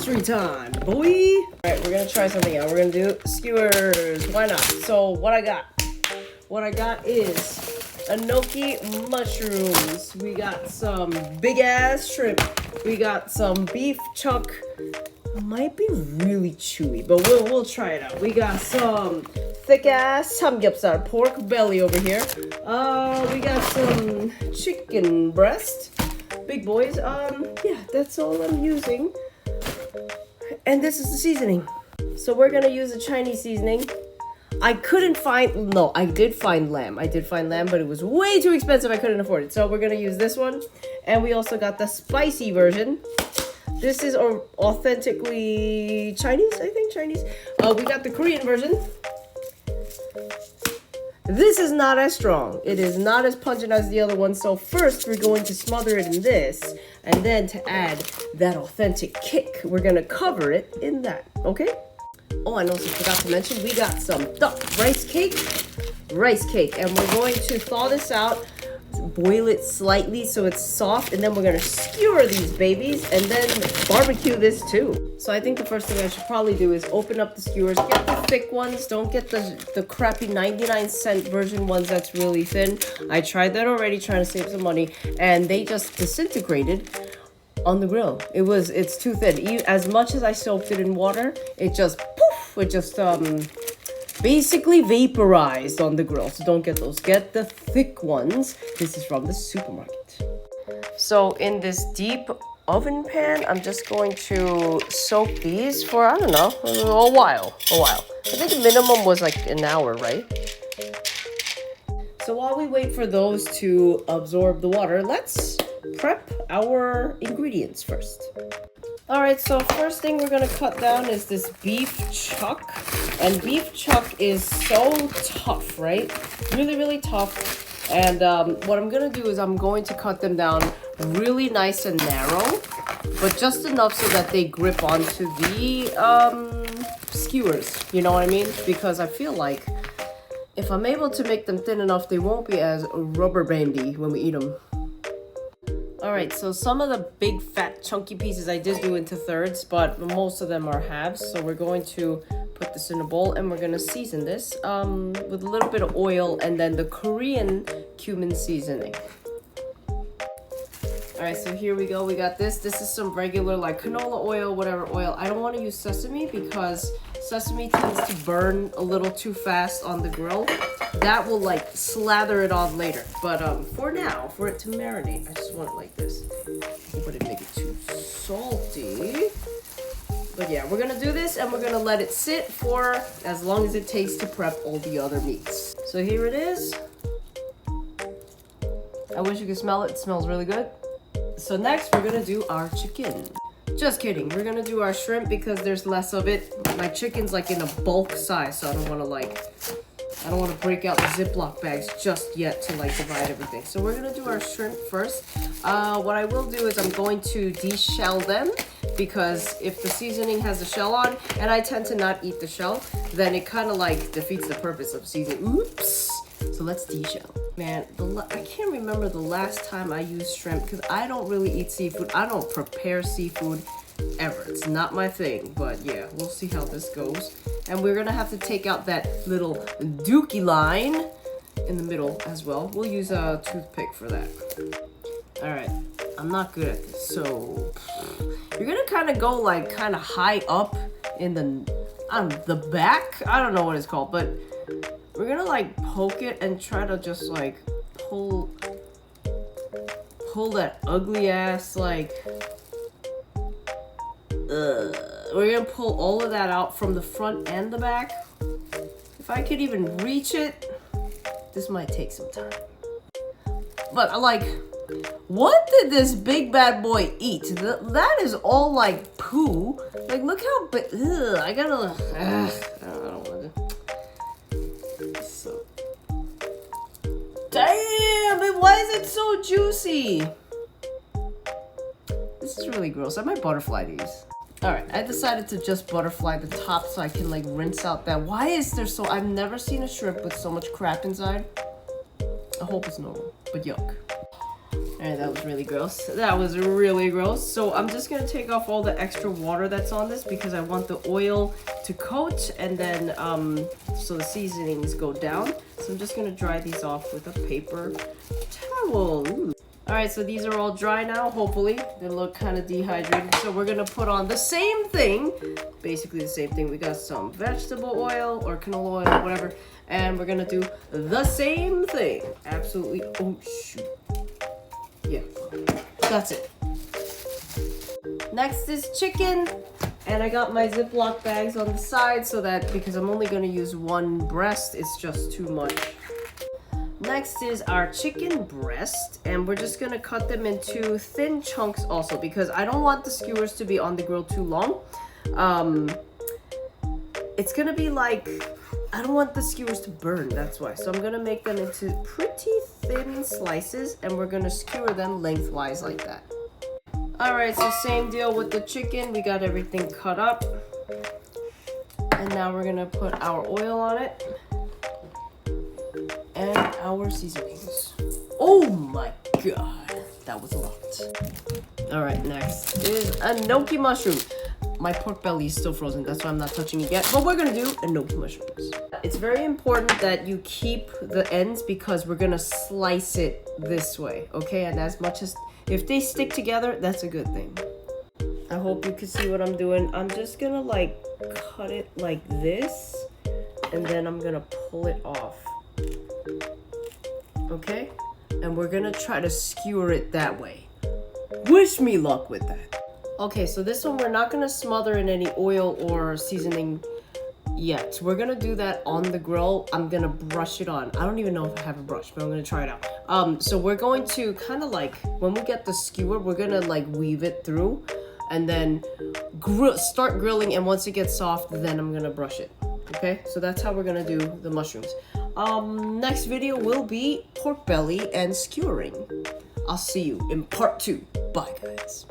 grocery time, boy. All right, we're gonna try something out. We're gonna do skewers. Why not? So what I got is enoki mushrooms. We got some big ass shrimp. We got some beef chuck. Might be really chewy, but we'll try it out. We got some thick ass samgyeopsal pork belly over here. We got some chicken breast. Big boys. Yeah, that's all I'm using. And this is the seasoning. So we're gonna use a Chinese seasoning. I did find lamb. I did find lamb, but it was way too expensive. I couldn't afford it. So we're gonna use this one. And we also got the spicy version. This is authentically Chinese, I think, Chinese. We got the Korean version. This is not as strong. It is not as pungent as the other one. So first, we're going to smother it in this. And then to add that authentic kick, we're going to cover it in that. Okay? Oh, I also forgot to mention, we got some duck rice cake. And we're going to thaw this out. Boil it slightly so it's soft, and then we're gonna skewer these babies and then barbecue this too. So I think the first thing I should probably do is open up the skewers. Get the thick ones. Don't get the crappy 99-cent version ones that's really thin. I tried that already, trying to save some money, and they just disintegrated on the grill. It's too thin. As much as I soaked it in water, it just poof. It just basically vaporized on the grill. So don't get those. Get the thick ones. This is from the supermarket. So in this deep oven pan, I'm just going to soak these for, I don't know, a while. I think the minimum was like an hour, right? So while we wait for those to absorb the water, let's prep our ingredients first. Alright, so first thing we're gonna cut down is this beef chuck. And beef chuck is so tough, right? Really, really tough. And what I'm gonna do is I'm going to cut them down really nice and narrow, but just enough so that they grip onto the skewers. You know what I mean? Because I feel like if I'm able to make them thin enough, they won't be as rubber bandy when we eat them. Alright, so some of the big fat chunky pieces I did do into thirds, but most of them are halves. So we're going to put this in a bowl and we're going to season this with a little bit of oil and then the Korean cumin seasoning. Alright, so here we go. We got this. This is some regular like canola oil, whatever oil. I don't want to use sesame because sesame tends to burn a little too fast on the grill. That will like slather it on later. But for now, for it to marinate, I just want it like this. I wouldn't make it too salty. But yeah, we're gonna do this and we're gonna let it sit for as long as it takes to prep all the other meats. So here it is. I wish you could smell it. It smells really good. So next we're gonna do our chicken. Just kidding. We're gonna do our shrimp because there's less of it. My chicken's like in a bulk size, so I don't want to break out the Ziploc bags just yet to like divide everything. So we're gonna do our shrimp first. What I will do is I'm going to de-shell them because if the seasoning has a shell on, and I tend to not eat the shell, then it kind of like defeats the purpose of seasoning. Oops. So let's de-shell. Man, I can't remember the last time I used shrimp because I don't really eat seafood. I don't prepare seafood ever. It's not my thing, but yeah, we'll see how this goes. And we're gonna have to take out that little dookie line in the middle as well. We'll use a toothpick for that. All right, I'm not good at this. So you're gonna kind of go like kind of high up in the back. I don't know what it's called, but we're gonna like poke it and try to just like pull that ugly ass like we're gonna pull all of that out from the front and the back. If I could even reach it, this might take some time. But I like, what did this big bad boy eat? That is all like poo. Like look how big. I don't want to. So damn, why is it so juicy? This is really gross. I might butterfly these. Alright, I decided to just butterfly the top so I can like rinse out that. Why is there so... I've never seen a shrimp with so much crap inside. I hope it's normal, but yuck. Alright, that was really gross. That was really gross. So I'm just gonna take off all the extra water that's on this because I want the oil to coat and then so the seasonings go down. So I'm just gonna dry these off with a paper towel. Alright, so these are all dry now, hopefully. They look kind of dehydrated. So we're gonna put on the same thing, basically the same thing. We got some vegetable oil or canola oil, whatever, and we're gonna do the same thing. Absolutely. Oh shoot. Yeah, that's it. Next is chicken, and I got my Ziploc bags on the side so that because I'm only gonna use one breast, it's just too much. Next is our chicken breast, and we're just gonna cut them into thin chunks also because I don't want the skewers to be on the grill too long. It's gonna be like, I don't want the skewers to burn, that's why. So I'm gonna make them into pretty thin slices and we're gonna skewer them lengthwise like that. Alright, so same deal with the chicken. We got everything cut up. And now we're gonna put our oil on it. And our seasonings. Oh my god, that was a lot. Alright, next is enoki mushroom. My pork belly is still frozen, that's why I'm not touching it yet. But we're gonna do enoki mushrooms. It's very important that you keep the ends because we're gonna slice it this way, okay? And as much as, if they stick together, that's a good thing. I hope you can see what I'm doing. I'm just gonna like cut it like this, and then I'm gonna pull it off. Okay? And we're gonna try to skewer it that way. Wish me luck with that. Okay, so this one we're not gonna smother in any oil or seasoning yet. We're gonna do that on the grill. I'm gonna brush it on. I don't even know if I have a brush, but I'm gonna try it out. So we're going to kind of like, when we get the skewer, we're gonna like weave it through and then start grilling, and once it gets soft, then I'm gonna brush it. Okay, so that's how we're gonna do the mushrooms. Next video will be pork belly and skewering. I'll see you in part 2. Bye, guys.